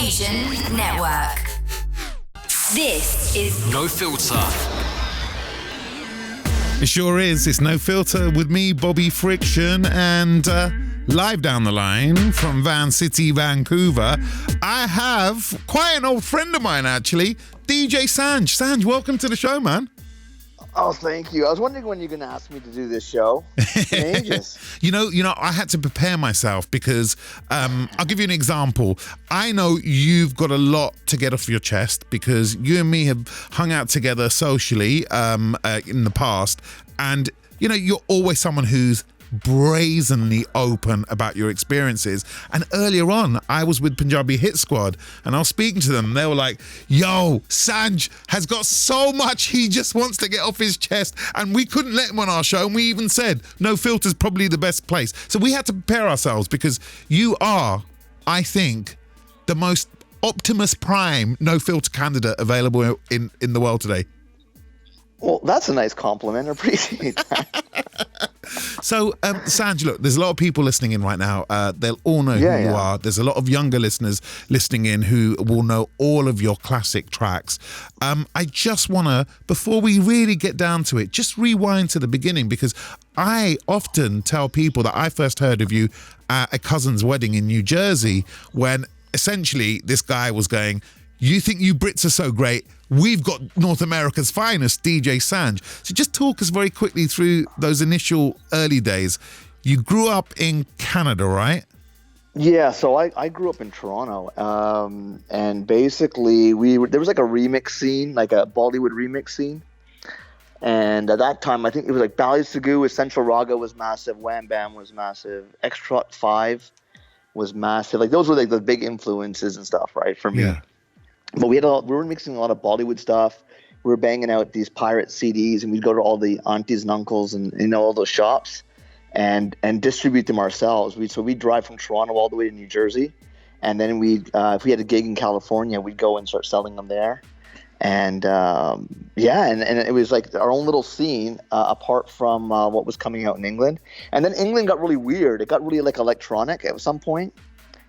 Asian Network. This is No Filter. It sure is. It's No Filter with me, Bobby Friction, and live down the line from Van City, Vancouver, I have quite an old friend of mine, actually, DJ Sanj. Sanj, welcome to the show, man. Oh, thank you. I was wondering when you're going to ask me to do this show. It's been ages. You know, I had to prepare myself because I'll give you an example. I know you've got a lot to get off your chest because you and me have hung out together socially in the past. And, you know, you're always someone who's brazenly open about your experiences. And earlier on, I was with Punjabi Hit Squad and I was speaking to them. They were like, yo, Sanj has got so much he just wants to get off his chest, and we couldn't let him on our show. And we even said No Filter's probably the best place. So we had to prepare ourselves because you are, I think, the most Optimus Prime No Filter candidate available in the world today. Well, that's a nice compliment. I appreciate that. So, Sanj, look, there's a lot of people listening in right now. They'll all know who you are. There's a lot of younger listeners listening in who will know all of your classic tracks. I just want to, before we really get down to it, just rewind to the beginning, because I often tell people that I first heard of you at a cousin's wedding in New Jersey when essentially this guy was going, you think you Brits are so great? We've got North America's finest, DJ Sanj. So just talk us very quickly through those initial early days. You grew up in Canada, right? Yeah, so I grew up in Toronto, and basically there was like a remix scene, like a Bollywood remix scene. And at that time, I think it was like Bally Sagoo, Essential Raga was massive, Wham Bam was massive, X-Trot 5 was massive. Like those were like the big influences and stuff, right, for me. Yeah. But we were mixing a lot of Bollywood stuff. We were banging out these pirate CDs, and we'd go to all the aunties and uncles and all those shops and distribute them ourselves. So we'd drive from Toronto all the way to New Jersey, and then if we had a gig in California, we'd go and start selling them there. And and it was like our own little scene apart from what was coming out in England. And then England got really weird. It got really like electronic at some point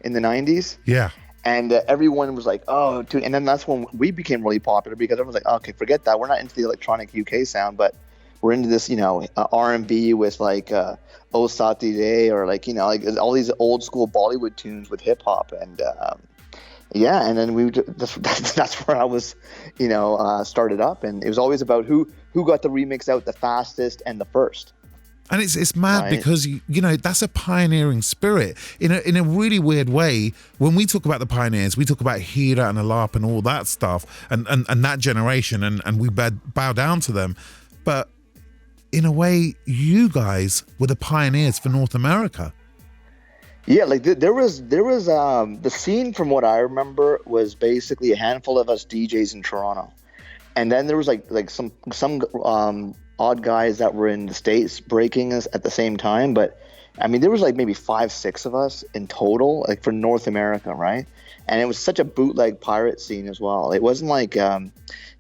in the 90s. Yeah. And everyone was like, oh, dude. And then that's when we became really popular because everyone's like, okay, forget that. We're not into the electronic UK sound, but we're into this, R&B with like O Sati Day or like, like all these old school Bollywood tunes with hip hop. And and then that's where I was, started up. And it was always about who got the remix out the fastest and the first. And it's mad because, that's a pioneering spirit. In a really weird way, when we talk about the pioneers, we talk about Hira and Alap and all that stuff and that generation, and we bow down to them. But in a way, you guys were the pioneers for North America. Yeah, like there was the scene, from what I remember, was basically a handful of us DJs in Toronto. And then there was like some odd guys that were in the States breaking us at the same time. But I mean, there was like maybe 5-6 of us in total, like for North America, right? And it was such a bootleg pirate scene as well. It wasn't like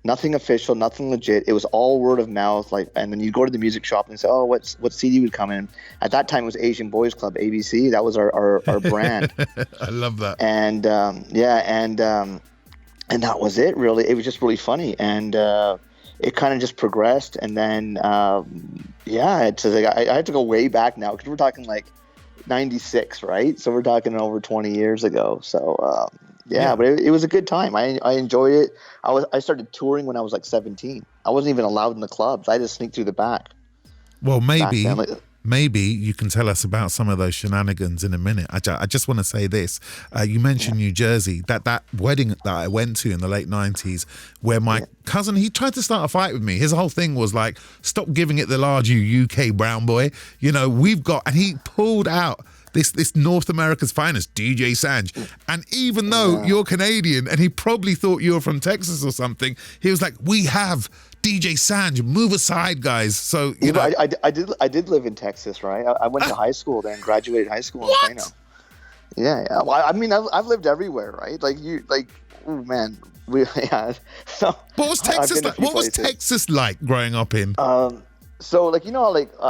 nothing official, nothing legit. It was all word of mouth. Like, and then you go to the music shop and say, oh, what CD would come in? At that time, it was Asian Boys Club, ABC. That was our brand. I love that. And and that was it, really. It was just really funny. And it kind of just progressed. And then, it's like I had to go way back now because we're talking like 96, right? So we're talking over 20 years ago. So, but it was a good time. I enjoyed it. I started touring when I was like 17. I wasn't even allowed in the clubs. I just sneaked through the back. Well, maybe you can tell us about some of those shenanigans in a minute. I just want to say this. You mentioned New Jersey, that wedding that I went to in the late 90s where my cousin, he tried to start a fight with me. His whole thing was like, stop giving it the large, you UK brown boy. And he pulled out this North America's finest, DJ Sanj. And even though you're Canadian and he probably thought you were from Texas or something, he was like, we have DJ Sanj, move aside, guys. So, I did live in Texas, right? I went to high school there and graduated high school in Plano. Yeah. Well, I mean, I've lived everywhere, right? Oh man, So what was Texas like? What was Texas like growing up in? So I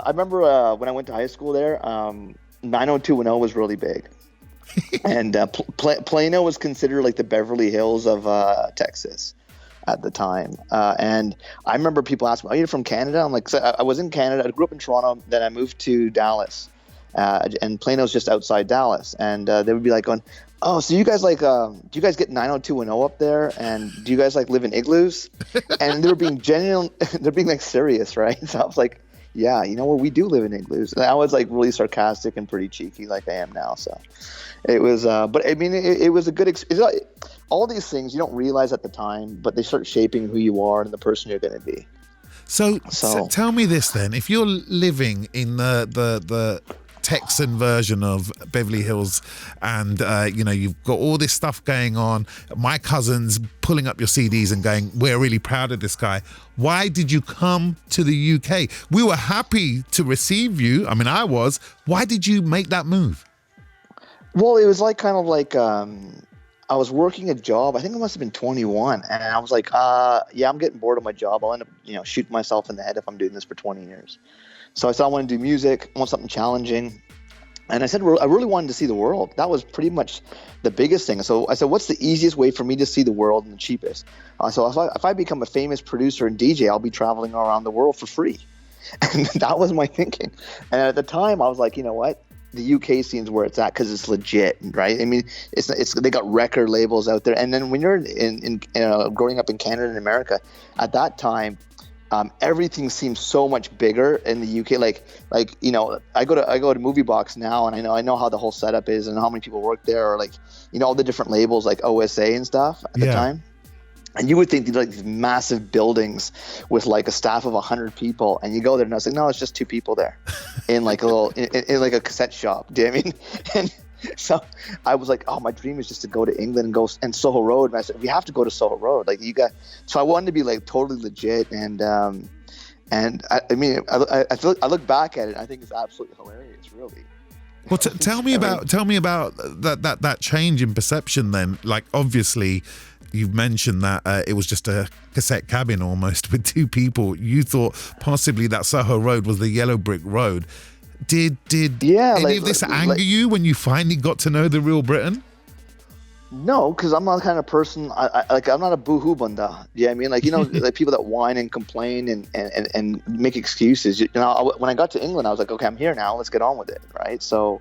remember when I went to high school there, 90210 was really big. And Plano was considered like the Beverly Hills of Texas at the time. And I remember people asking me, "Are you from Canada?" I'm like, I was in Canada. I grew up in Toronto. Then I moved to Dallas. And Plano's just outside Dallas. And they would be like going, "Oh, so you guys like, do you guys get 90210 up there? And do you guys like live in igloos?" And they were being genuine. They're being like serious, right? So I was like, "Yeah, you know what? We do live in igloos." And I was like really sarcastic and pretty cheeky like I am now. So it was, but I mean, it was a good experience. All these things you don't realize at the time, but they start shaping who you are and the person you're going to be. So tell me this then: if you're living in the Texan version of Beverly Hills, and you've got all this stuff going on, my cousins pulling up your CDs and going, "We're really proud of this guy." Why did you come to the UK? We were happy to receive you. I mean, I was. Why did you make that move? Well, it was like kind of like I was working a job. I think I must have been 21, and I was like, "Yeah, I'm getting bored of my job. I'll end up, shooting myself in the head if I'm doing this for 20 years." So I said, I want to do music. I want something challenging. And I said, I really wanted to see the world. That was pretty much the biggest thing. So I said, what's the easiest way for me to see the world and the cheapest? So if I become a famous producer and DJ, I'll be traveling around the world for free. And that was my thinking. And at the time, I was like, you know what? The UK scene's where it's at because it's legit, right? I mean, it's they got record labels out there. And then when you're in growing up in Canada and America, at that time, everything seems so much bigger in the UK. Like I go to Movie Box now, and I know how the whole setup is and how many people work there, or all the different labels like OSA and stuff at the time. And you would think like these massive buildings with like a staff of 100 people, and you go there and I was like, no, it's just 2 people there, in like a little in like a cassette shop. Do you know what I mean? And so I was like, oh, my dream is just to go to England and go and Soho Road. And I said, we have to go to Soho Road. So I wanted to be like totally legit. And I mean, I look back at it, and I think it's absolutely hilarious, really. Well, tell me about that change in perception then. Like, obviously, you've mentioned that it was just a cassette cabin almost with 2 people. You thought possibly that Soho Road was the yellow brick road. Did any of this anger you when you finally got to know the real Britain? No, because I'm not the kind of person. I'm not a boohoo bunda. Yeah, I mean, like people that whine and complain and make excuses. When I got to England, I was like, okay, I'm here now. Let's get on with it, right? So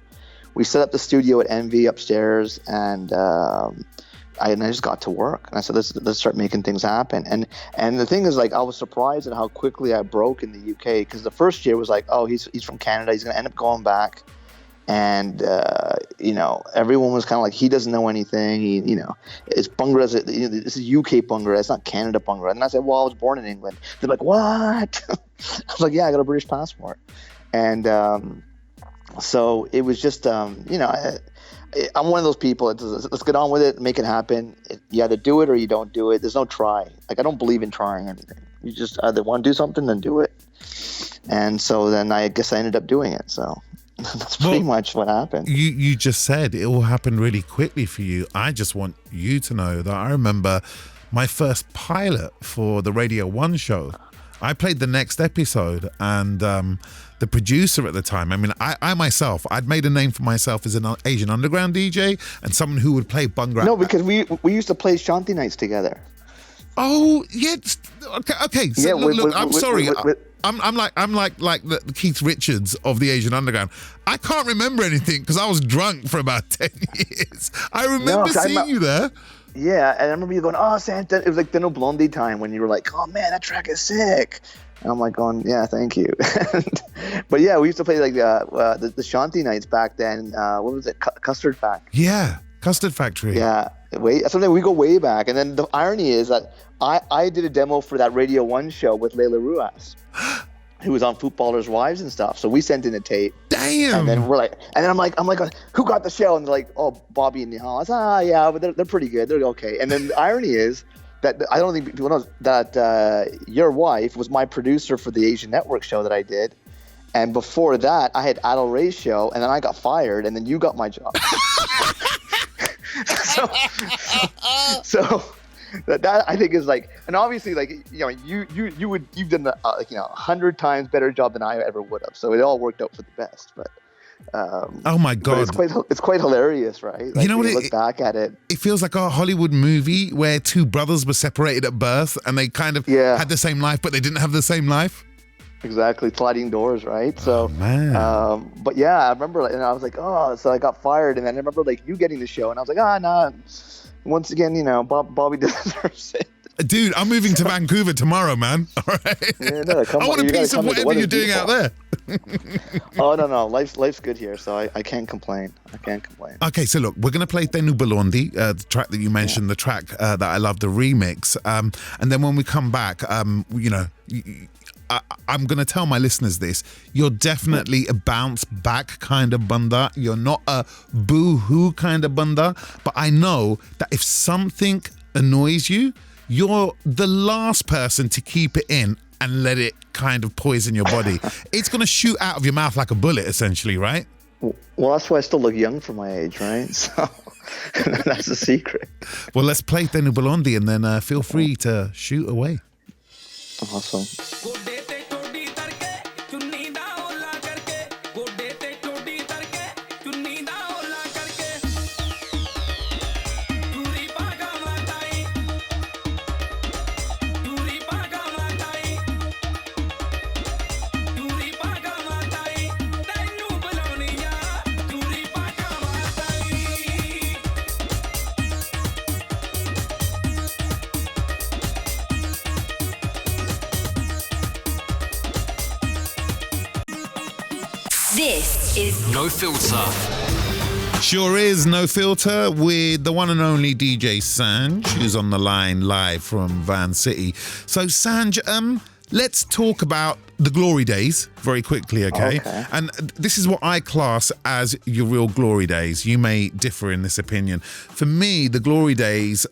we set up the studio at Envy upstairs, and I just got to work. And I said, let's start making things happen. And the thing is, like, I was surprised at how quickly I broke in the UK, because the first year was like, oh, he's from Canada. He's going to end up going back. And, everyone was kind of like, he doesn't know anything. It's Bhangra. This is UK Bhangra. It's not Canada Bhangra. And I said, well, I was born in England. They're like, what? I was like, yeah, I got a British passport. And so it was just, I'm one of those people. Let's get on with it, make it happen. You either do it or you don't do it. There's no try. Like, I don't believe in trying anything. You just either want to do something, then do it. And so then I guess I ended up doing it. So that's pretty much what happened. You just said it all happened really quickly for you. I just want you to know that I remember my first pilot for the Radio 1 show. I played the next episode, and the producer at the time, I mean, I myself, I'd made a name for myself as an Asian underground DJ and someone who would play Bhangra. No, because we used to play Shanti nights together. Oh, yeah. Okay. So yeah, look, I'm sorry. I'm like the Keith Richards of the Asian underground. I can't remember anything because I was drunk for about 10 years. I remember seeing you there. Yeah, and I remember you going, oh, Santa. It was like the No Blondie time when you were like, oh, man, that track is sick. And I'm like going, yeah, thank you. But yeah, we used to play like the Shanti nights back then. What was it? Custard Factory. Yeah, Custard Factory. Yeah, something we go way back. And then the irony is that I did a demo for that Radio 1 show with Layla Ruas, who was on Footballers' Wives and stuff. So we sent in a tape. Damn. And then I'm like, who got the show? And they're like, oh, Bobby and Nihal. I said, yeah, but they're pretty good. They're okay. And then the irony is that I don't think people know that your wife was my producer for the Asian Network show that I did. And before that, I had Adel Ray's show, and then I got fired, and then you got my job. so that I think is like, and obviously like, you've done 100 times better job than I ever would have. So it all worked out for the best. But Oh my God. It's quite hilarious, right? Like, you know what? Look back at it. It feels like a Hollywood movie where two brothers were separated at birth and they kind of had the same life, but they didn't have the same life. Exactly, sliding doors, right? So, man. But yeah, I remember, and I was like, oh, so I got fired, and then I remember like you getting the show, and I was like, nah. Once again, Bobby deserves it. Dude, I'm moving to Vancouver tomorrow, man. All right. Yeah, no, I want a piece of whatever you're doing out there. Oh no, life's good here, so I can't complain. Okay, so look, we're gonna play Tenu Balondi, the track that you mentioned, the track that I love, the remix, and then when we come back, I'm going to tell my listeners this. You're definitely a bounce back kind of bunda. You're not a boo-hoo kind of bunda. But I know that if something annoys you, you're the last person to keep it in and let it kind of poison your body. It's going to shoot out of your mouth like a bullet, essentially, right? Well, that's why I still look young for my age, right? So that's the secret. Well, let's play Tenu Balondi and then feel free to shoot away. Awesome. This is No Filter. Sure is No Filter with the one and only DJ Sanj, who's on the line live from Van City. So Sanj, let's talk about the glory days very quickly, okay? And this is what I class as your real glory days. You may differ in this opinion. For me, the glory days,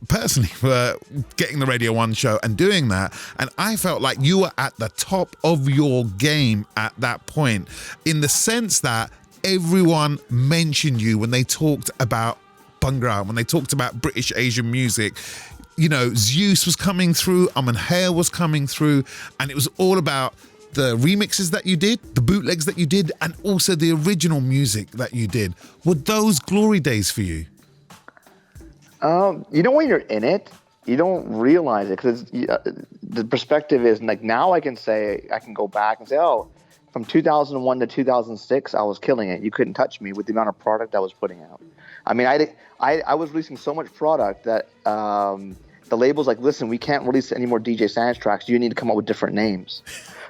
personally, were getting the Radio 1 show and doing that. And I felt like you were at the top of your game at that point, in the sense that everyone mentioned you when they talked about Bhangra, when they talked about British Asian music. You know, Zeus was coming through, Aman Hair was coming through, and it was all about the remixes that you did, the bootlegs that you did, and also the original music that you did. Were those glory days for you? When you're in it, you don't realize it, because the perspective is like, now I can go back and say, oh, from 2001 to 2006, I was killing it. You couldn't touch me with the amount of product I was putting out. I mean, I was releasing so much product that the label's like, listen, we can't release any more DJ Sanj tracks. You need to come up with different names.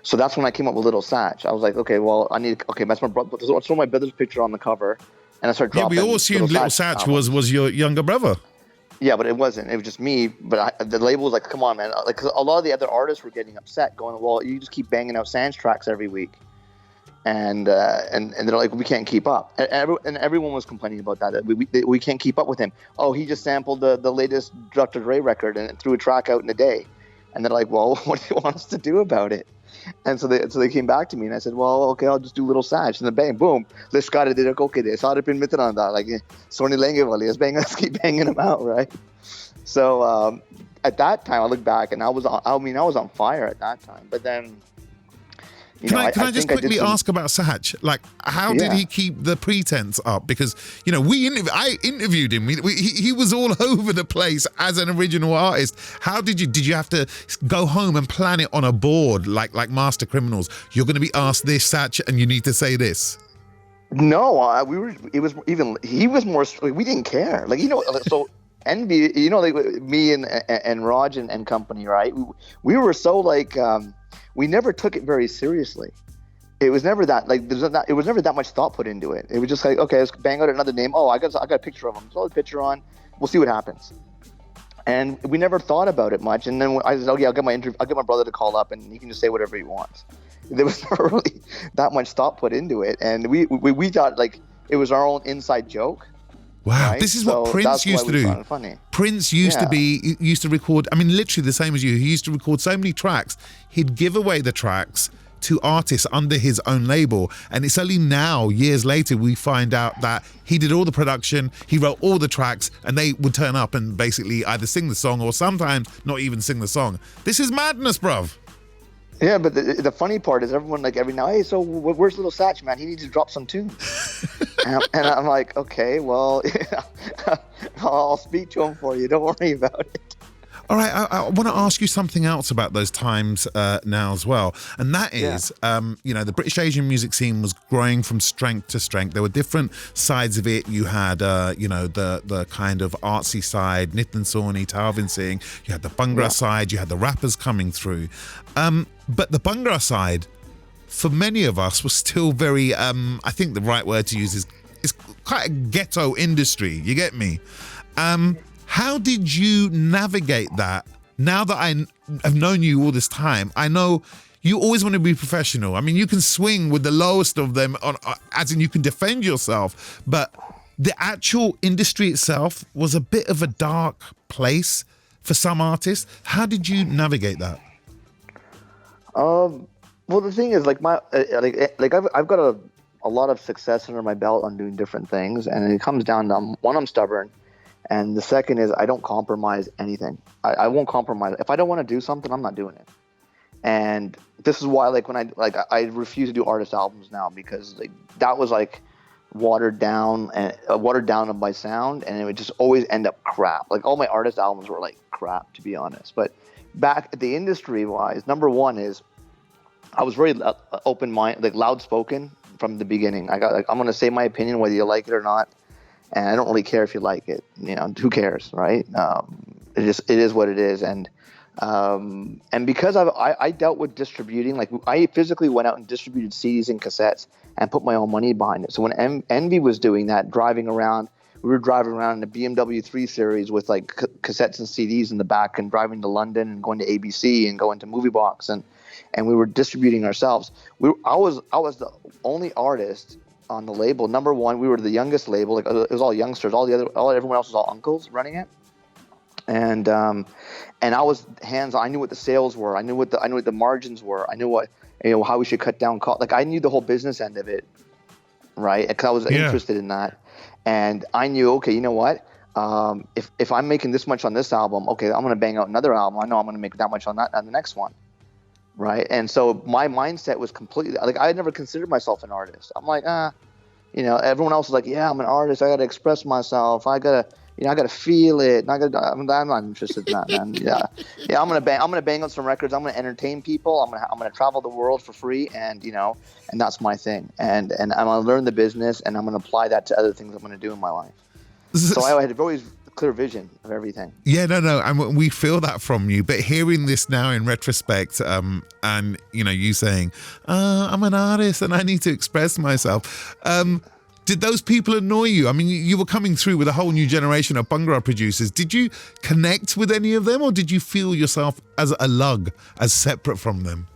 So that's when I came up with Lil'sach. I was like, okay, well, that's my brother. Throw my brother's picture on the cover, and I started dropping. Yeah, we all assumed Lil'sach was your younger brother. Yeah, but it wasn't. It was just me. But the label was like, come on, man. Like, 'cause a lot of the other artists were getting upset, going, well, you just keep banging out Sanj tracks every week. And they're like, we can't keep up. And everyone was complaining about that. We can't keep up with him. Oh, he just sampled the latest Dr. Dre record and threw a track out in a day. And they're like, well, what do you want us to do about it? And so they came back to me, and I said, well, okay, I'll just do Lil'sach. And then bang, boom, let's got it. Okay, they saw it in Mitranda, like Sony Lenge Wali. Let's keep banging them out, right? So at that time, I look back, and I was on fire at that time. But then, Can I just quickly ask about Sach? Like, how did he keep the pretense up? Because, I interviewed him. He was all over the place as an original artist. How did you have to go home and plan it on a board like Master Criminals? You're going to be asked this, Sach, and you need to say this. No, he was more, we didn't care. Like, so Envy, like me and Raj and company, right? We were so like, we never took it very seriously. It was never that, like, it was never that much thought put into it. It was just like, okay, let's bang out another name. Oh, I got a picture of him. Throw the picture on. We'll see what happens. And we never thought about it much. And then I said, okay, I'll get my brother to call up, and he can just say whatever he wants. There was never really that much thought put into it. And we thought, like, it was our own inside joke. Wow, right? This is what Prince used to do. Prince used to record, I mean, literally the same as you. He used to record so many tracks. He'd give away the tracks to artists under his own label. And it's only now, years later, we find out that he did all the production, he wrote all the tracks, and they would turn up and basically either sing the song or sometimes not even sing the song. This is madness, bruv. Yeah, but the funny part is everyone like every now, hey, so where's Lil'sach, man? He needs to drop some tunes. And I'm like, okay, well, I'll speak to him for you. Don't worry about it. All right, I want to ask you something else about those times now as well, and that is, the British Asian music scene was growing from strength to strength. There were different sides of it. You had, the kind of artsy side, Nitin Sawhney, Talvin Singh. You had the Bhangra side. You had the rappers coming through, but the Bhangra side, for many of us, was still very. I think the right word to use is quite a ghetto industry. You get me? How did you navigate that? Now that I have known you all this time, I know you always want to be professional. I mean, you can swing with the lowest of them, as in you can defend yourself, but the actual industry itself was a bit of a dark place for some artists. How did you navigate that? Well, the thing is, like I've got a lot of success under my belt on doing different things, and it comes down to one, I'm stubborn. And the second is I don't compromise anything. I won't compromise. If I don't want to do something, I'm not doing it. And this is why, like, when I refuse to do artist albums now, because like that was like watered down by sound, and it would just always end up crap. Like all my artist albums were like crap, to be honest. But back at the industry wise, number one is I was very open minded, like loud spoken from the beginning. I'm going to say my opinion whether you like it or not. And I don't really care if you like it. Who cares, right? It is what it is. And because I dealt with distributing, like I physically went out and distributed CDs and cassettes and put my own money behind it. So when Envy was doing that, we were driving around in a BMW 3 Series with like cassettes and CDs in the back, and driving to London and going to ABC and going to Movie Box, and we were distributing ourselves. I was the only artist on the label. Number one, we were the youngest label. Like it was all youngsters. Everyone else was all uncles running it. And I was hands on. I knew what the sales were. I knew what the margins were. I knew how we should cut down cost. Like I knew the whole business end of it, right? Because I was interested in that. And I knew, okay, you know what? If I'm making this much on this album, okay, I'm gonna bang out another album. I know I'm gonna make that much on that on the next one. Right. And so my mindset was completely like, I had never considered myself an artist. I'm like, everyone else is like, yeah, I'm an artist. I got to express myself. I got to feel it. I'm not interested in that, man. Yeah. I'm going to bang out some records. I'm going to entertain people. I'm going to travel the world for free. And, and that's my thing. And I'm going to learn the business, and I'm going to apply that to other things I'm going to do in my life. So I had always clear vision of everything. Yeah, no, and we feel that from you. But hearing this now in retrospect, and you saying, "I'm an artist and I need to express myself." Did those people annoy you? I mean, you were coming through with a whole new generation of Bhangra producers. Did you connect with any of them, or did you feel yourself as a lug, as separate from them?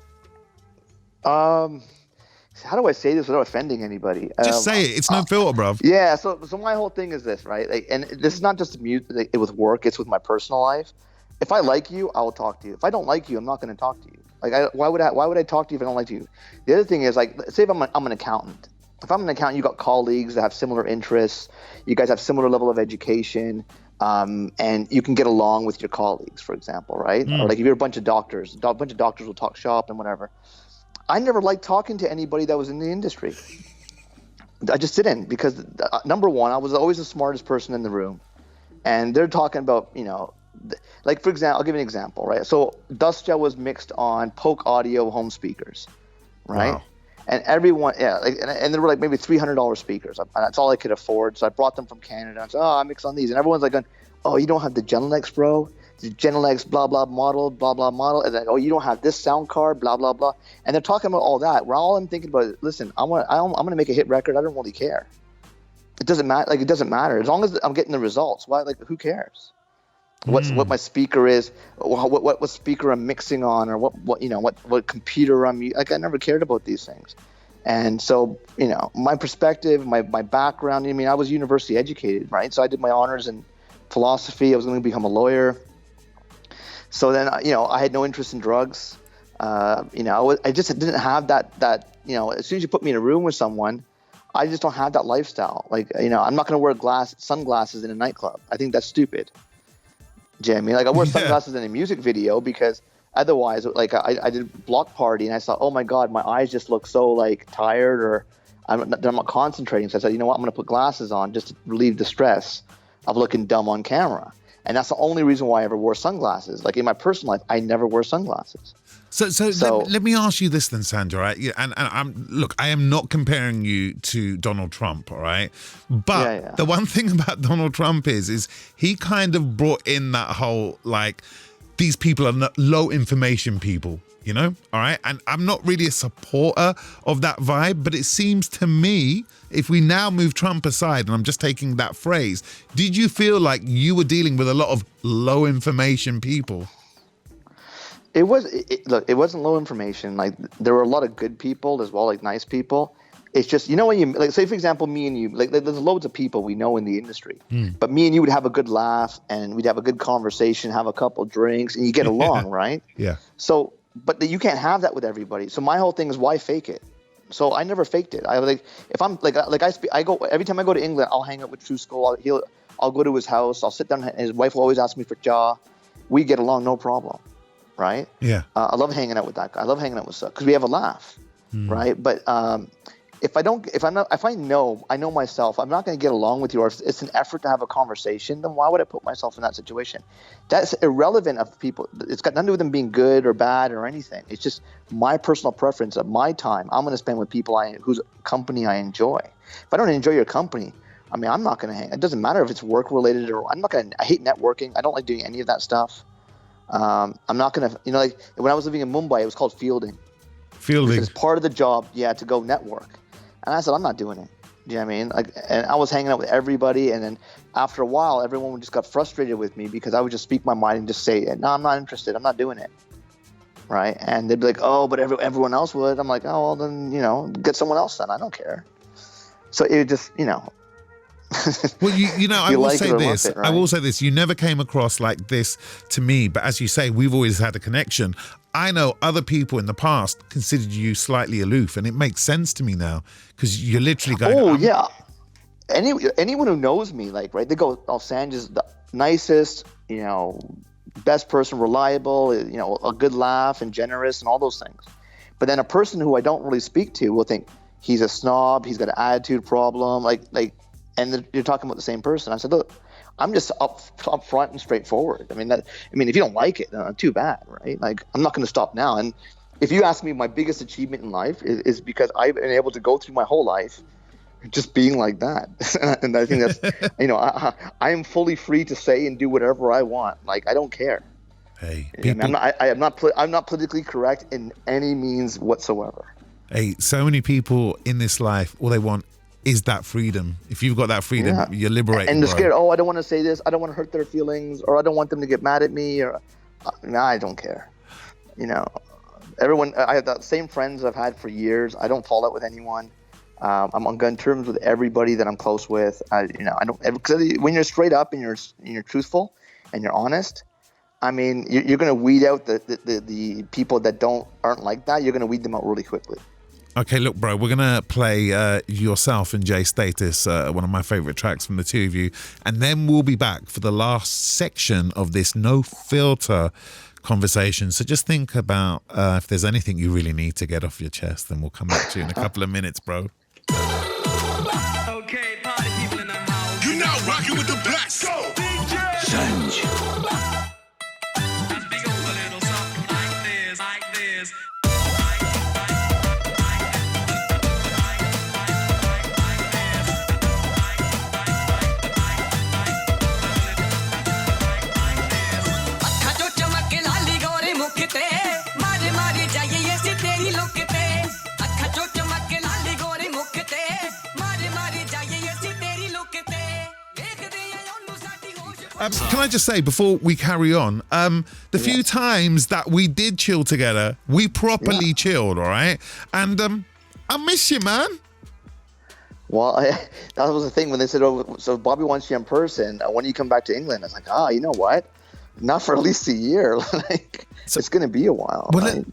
How do I say this without offending anybody? Just say it. It's no filter, bruv. Yeah. So my whole thing is this, right? Like, and this is not just music, with work. It's with my personal life. If I like you, I will talk to you. If I don't like you, I'm not going to talk to you. Like, why would I talk to you if I don't like you? The other thing is, like, say if I'm an accountant. If I'm an accountant, you got colleagues that have similar interests. You guys have similar level of education, and you can get along with your colleagues, for example, right? Or like if you're a bunch of doctors will talk shop and whatever. I never liked talking to anybody that was in the industry. I just didn't, because number one, I was always the smartest person in the room, and they're talking about, like, for example, I'll give you an example, right? So Dustja was mixed on Polk Audio home speakers, right? Wow. And everyone, and there were like maybe $300 speakers. That's all I could afford. So I brought them from Canada. I said, I mix on these, and everyone's like, oh, you don't have the Genelex, bro? The Genelex blah blah model, blah blah model, and then, oh, you don't have this sound card, blah blah blah, and they're talking about all that. Where all I'm thinking about is, listen, I'm gonna make a hit record. I don't really care. It doesn't matter. Like, it doesn't matter as long as I'm getting the results. Why? Like, who cares? What my speaker is, what speaker I'm mixing on, or what computer I'm like. I never cared about these things. And so, my perspective, my background. I mean, I was university educated, right? So I did my honors in philosophy. I was going to become a lawyer. So then, I had no interest in drugs. I just didn't have that. As soon as you put me in a room with someone, I just don't have that lifestyle. Like, I'm not going to wear sunglasses in a nightclub. I think that's stupid. Do you know what I mean? Like, I wear sunglasses in a music video because Otherwise, like I did Block Party, and I thought, oh my God, my eyes just look so like tired, or I'm not concentrating. So I said, you know what, I'm going to put glasses on just to relieve the stress of looking dumb on camera. And that's the only reason why I ever wore sunglasses. Like in my personal life, I never wear sunglasses. So let me ask you this then, Sanj, all right? Yeah, and I am not comparing you to Donald Trump, all right? But the one thing about Donald Trump is he kind of brought in that whole, like, these people are not low information people, you know, all right? And I'm not really a supporter of that vibe, but it seems to me, if we now move Trump aside, and I'm just taking that phrase, did you feel like you were dealing with a lot of low information people? It wasn't low information. Like, there were a lot of good people as well, like nice people. It's just, you know, when you, like, say for example, me and you, like, there's loads of people we know in the industry, but me and you would have a good laugh and we'd have a good conversation, have a couple drinks, and you get along, right? Yeah. So, but you can't have that with everybody. So my whole thing is, why fake it? So I never faked it. I like, if I'm like I go every time I go to England, I'll hang out with True Skull. I'll go to his house. I'll sit down. And his wife will always ask me for cha. We get along, no problem, right? Yeah. I love hanging out with that guy. I love hanging out with Suk because we have a laugh, right? But if I know myself, I'm not going to get along with you, or if it's an effort to have a conversation, then why would I put myself in that situation? That's irrelevant of people. It's got nothing to do with them being good or bad or anything. It's just my personal preference of my time I'm going to spend with people whose company I enjoy. If I don't enjoy your company, I mean, I'm not going to hang. It doesn't matter if it's work related or I hate networking. I don't like doing any of that stuff. I'm not going to, you know, like when I was living in Mumbai, it was called fielding. It's part of the job, to go network. And I said, I'm not doing it. Do you know what I mean? Like, and I was hanging out with everybody, and then after a while, everyone just got frustrated with me because I would just speak my mind and just say, no, I'm not interested. I'm not doing it. Right? And they'd be like, oh, but everyone else would. I'm like, oh, well, then, you know, get someone else then. I don't care. So it just, you know. Well, you know, I will say this. Right? I will say this. You never came across like this to me, but as you say, we've always had a connection. I know other people in the past considered you slightly aloof, and it makes sense to me now because you're literally going. Oh yeah, anyone who knows me, like, right? They go, "Oh, Sanj is the nicest, you know, best person, reliable, you know, a good laugh and generous and all those things." But then a person who I don't really speak to will think he's a snob, he's got an attitude problem, like, and you're talking about the same person. I said, look, I'm just up front and straightforward. I mean, if you don't like it, too bad, right? Like, I'm not going to stop now. And if you ask me, my biggest achievement in life is because I've been able to go through my whole life just being like that. And I think that's, you know, I am fully free to say and do whatever I want. Like, I don't care. Hey, people, I'm not politically correct in any means whatsoever. Hey, so many people in this life, all they want is that freedom. If you've got that freedom, you're liberated. And they're scared. Oh, I don't want to say this. I don't want to hurt their feelings, or I don't want them to get mad at me. Or I don't care. You know, everyone. I have the same friends I've had for years. I don't fall out with anyone. I'm on good terms with everybody that I'm close with. I don't. Because when you're straight up and you're truthful and you're honest, I mean, you're going to weed out the people that aren't like that. You're going to weed them out really quickly. Okay, look, bro, we're going to play yourself and Jay Status, one of my favorite tracks from the two of you. And then we'll be back for the last section of this no filter conversation. So just think about if there's anything you really need to get off your chest, then we'll come back to you in a couple of minutes, bro. Okay, party people in the house. You're now rocking with the best. Go, DJ Sanj. Can I just say, before we carry on, the few times that we did chill together, we properly chilled, all right? And I miss you, man. Well, that was the thing when they said, oh, so Bobby wants you in person. When do you come back to England? I was like, you know what? Not for at least a year. it's going to be a while. Well, right?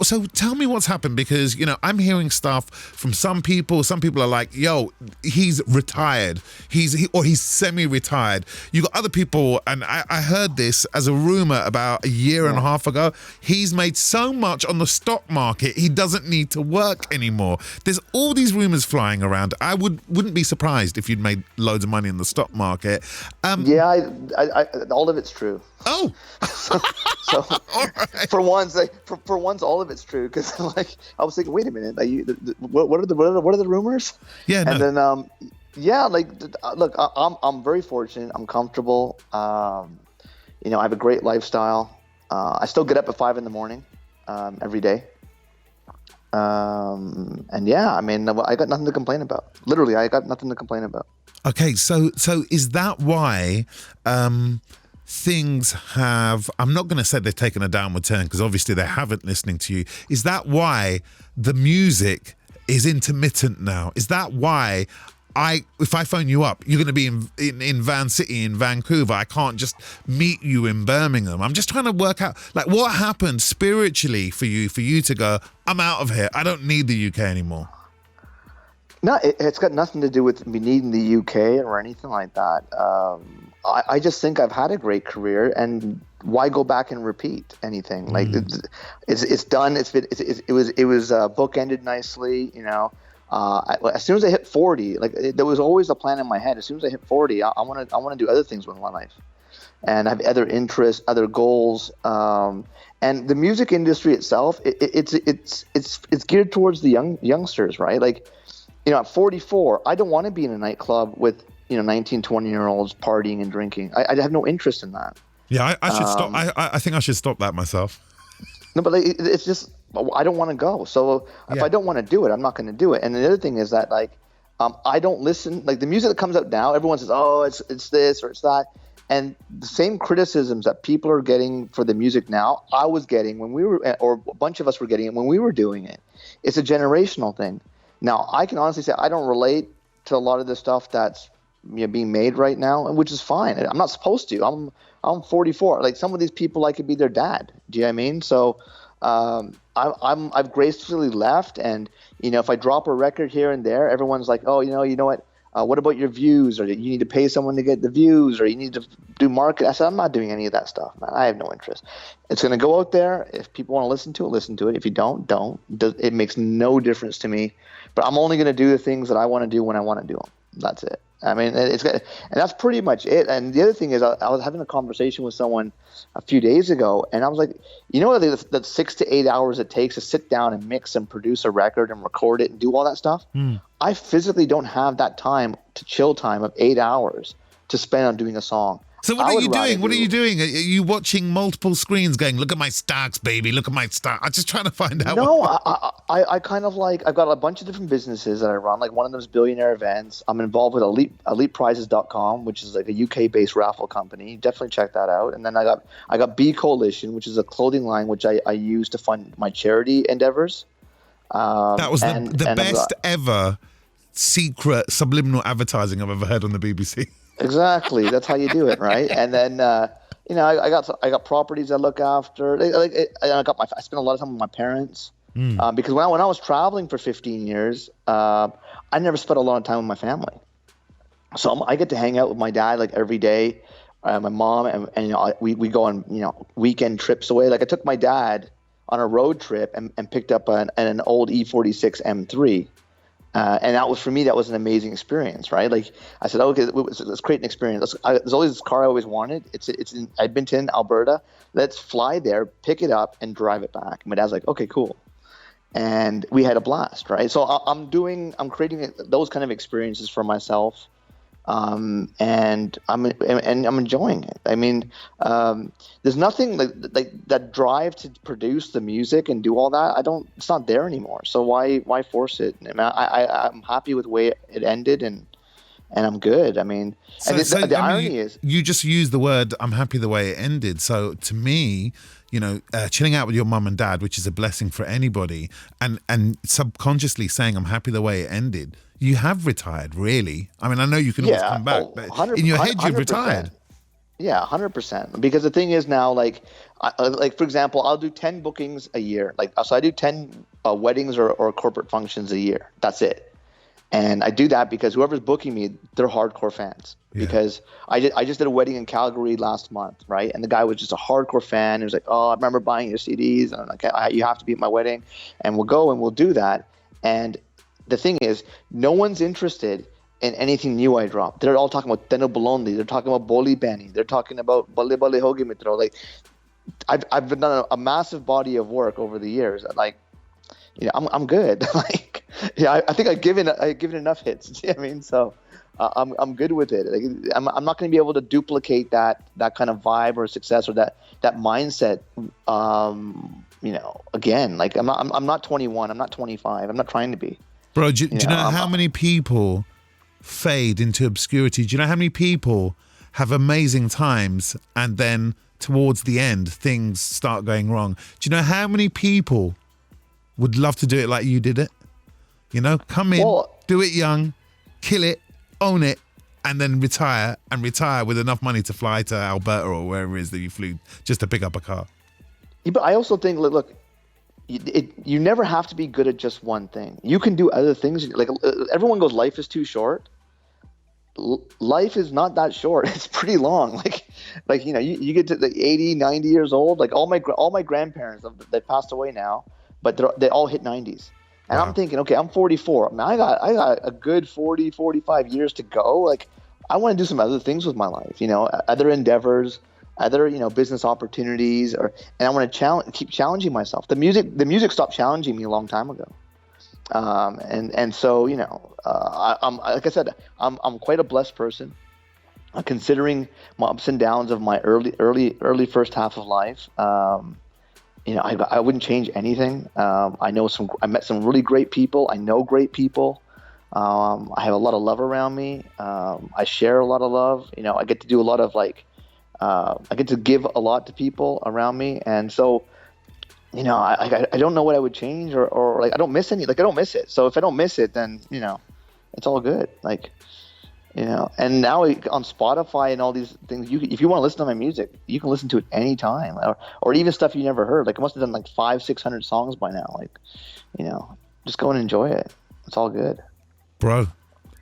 so tell me what's happened, because I'm hearing stuff from some people. Some people are like, "Yo, he's retired. He's semi-retired." You got other people, and I heard this as a rumor about a year and a half ago. He's made so much on the stock market, he doesn't need to work anymore. There's all these rumors flying around. I wouldn't be surprised if you'd made loads of money in the stock market. I all of it's true. Oh, so right. for once, all of it's true, because I was thinking, wait a minute, what are the rumors? Yeah, and then look, I'm very fortunate. I'm comfortable. I have a great lifestyle. I still get up at 5 a.m. Every day. And yeah, I mean, I got nothing to complain about. Literally, I got nothing to complain about. Okay, so is that why things have, I'm not going to say they've taken a downward turn, because obviously they haven't, listening to you. Is that why the music is intermittent now? Is that why if I phone you up, you're going to be in Van City in Vancouver? I can't just meet you in Birmingham. I'm just trying to work out, what happened spiritually for you to go, I'm out of here. I don't need the UK anymore. No, it's got nothing to do with me needing the UK or anything like that. I just think I've had a great career, and why go back and repeat anything? It's done. It was bookended nicely. As soon as I hit 40, there was always a plan in my head. As soon as I hit 40, I want to do other things with my life, and I have other interests, other goals. And the music industry itself, it's geared towards the youngsters, right? At 44, I don't want to be in a nightclub with 19, 20-year-olds partying and drinking. I have no interest in that. Yeah, I should stop. I think I should stop that myself. No, but it's just, I don't want to go. So if I don't want to do it, I'm not going to do it. And the other thing is that I don't listen. The music that comes out now, everyone says, oh, it's this or it's that. And the same criticisms that people are getting for the music now, I was getting when we were, or a bunch of us were getting it when we were doing it. It's a generational thing. Now, I can honestly say I don't relate to a lot of the stuff that's being made right now, which is fine. I'm not supposed to. I'm 44. Some of these people, I could be their dad. Do you know what I mean? So I've gracefully left, and if I drop a record here and there, everyone's like, oh, you know what? What about your views? Or you need to pay someone to get the views, or you need to do market. I said, I'm not doing any of that stuff, man. I have no interest. It's going to go out there. If people want to listen to it, listen to it. If you don't. It makes no difference to me. But I'm only going to do the things that I want to do when I want to do them. That's it. I mean, and that's pretty much it. And the other thing is, I was having a conversation with someone a few days ago, and I was like, that 6 to 8 hours it takes to sit down and mix and produce a record and record it and do all that stuff. I physically don't have that time to chill time of 8 hours to spend on doing a song. So what are you doing? What are you doing? Are you watching multiple screens going, look at my stocks, baby, look at my stock? I'm just trying to find out. No, I kind of I've got a bunch of different businesses that I run. One of them is Billionaire Events. I'm involved with ElitePrizes.com, which is a UK-based raffle company. Definitely check that out. And then I got B Coalition, which is a clothing line which I use to fund my charity endeavors. That was the best ever secret subliminal advertising I've ever heard on the BBC. Exactly, that's how you do it, right? And then I got properties I look after. I spend a lot of time with my parents because when I was traveling for 15 years, I never spent a lot of time with my family. So I get to hang out with my dad every day, my mom, and we go on weekend trips away. I took my dad on a road trip and picked up an old E46 M3. And that was, for me, that was an amazing experience, right? I said, okay, let's create an experience. There's always this car I always wanted. It's in Edmonton, Alberta. Let's fly there, pick it up, and drive it back. And my dad's like, okay, cool. And we had a blast, right? So I'm creating those kind of experiences for myself. And I'm enjoying it. I mean, there's nothing like that drive to produce the music and do all that. It's not there anymore. So why force it? I mean, I'm happy with the way it ended, and I'm good. I mean, the irony is, you just used the word "I'm happy the way it ended." So to me, chilling out with your mum and dad, which is a blessing for anybody, and subconsciously saying "I'm happy the way it ended." You have retired, really. I mean, I know you can always come back, but in your head, you've retired. Yeah, 100%. Because the thing is now, like, like for example, I'll do 10 bookings a year. Like, so I do 10 weddings or corporate functions a year. That's it. And I do that because whoever's booking me, they're hardcore fans. Yeah. Because I just did a wedding in Calgary last month, right? And the guy was just a hardcore fan. He was like, "Oh, I remember buying your CDs, and I'm like, you have to be at my wedding." And we'll go and we'll do that. And the thing is, no one's interested in anything new I drop. They're all talking about Teno Bolondi. They're talking about Boli Bani. They're talking about Bale Bale Hogi Mitro. Like, I've done a massive body of work over the years. Like, you know, I'm good. Like, yeah, I think I've given enough hits. You know what I mean? So I'm good with it. Like, I'm not going to be able to duplicate that kind of vibe or success or that mindset. You know, again, like I'm not 21. I'm not 25. I'm not trying to be. Bro, do you know how many people fade into obscurity? Do you know how many people have amazing times and then towards the end things start going wrong? Do you know how many people would love to do it like you did it? You know, come in, do it young, kill it, own it, and then retire with enough money to fly to Alberta or wherever it is that you flew just to pick up a car. Yeah, but I also think, look, you never have to be good at just one thing. You can do other things. Like, everyone goes, life is too short. Life is not that short. It's pretty long. Like you know, you get to the 80, 90 years old. Like all my grandparents, they passed away now, but they all hit 90s. And wow. I'm thinking, okay, I'm 44. I mean, I got a good 40, 45 years to go. Like, I want to do some other things with my life, you know, other endeavors, other, you know, business opportunities, and I want to keep challenging myself. The music stopped challenging me a long time ago. And so, you know, I'm, like I said, I'm quite a blessed person, considering my ups and downs of my early first half of life. You know, I wouldn't change anything. I met some really great people. I know great people. I have a lot of love around me. I share a lot of love. You know, I get to do a lot of I get to give a lot to people around me. And so, you know, I don't know what I would change or like, I don't miss any, like, I don't miss it. So if I don't miss it, then, you know, it's all good. Like, you know, and now on Spotify and all these things, if you want to listen to my music, you can listen to it anytime, or even stuff you never heard. Like, I must have done like 500-600 songs by now. Like, you know, just go and enjoy it. It's all good. Bro,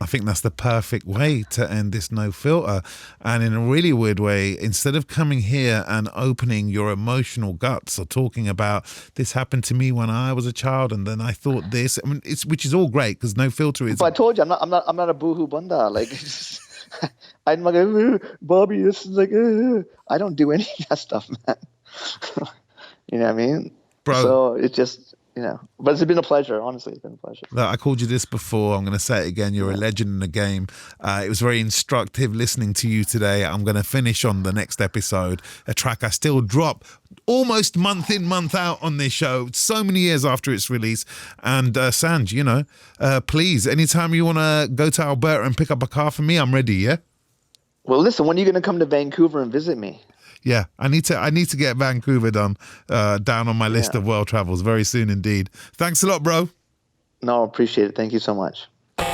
I think that's the perfect way to end this No Filter. And in a really weird way, instead of coming here and opening your emotional guts or talking about this happened to me when I was a child and then I thought this, I mean, which is all great because No Filter is. But I told you, I'm not a boohoo bunda. Like, I'm like, Bobby, this is like, I don't do any of that stuff, man. You know what I mean? Bro. So it's just, you know, but it's been a pleasure. Honestly, it's been a pleasure. Look, I called you this before. I'm going to say it again. You're a legend in the game. It was very instructive listening to you today. I'm going to finish on the next episode a track I still drop almost month in, month out on this show, so many years after its release. And Sanj, you know, please, anytime you want to go to Alberta and pick up a car for me, I'm ready, yeah? Well, listen, when are you going to come to Vancouver and visit me? Yeah, I need to get Vancouver down on my list of world travels very soon indeed. Thanks a lot, bro. No, appreciate it. Thank you so much.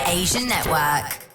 Asian Network.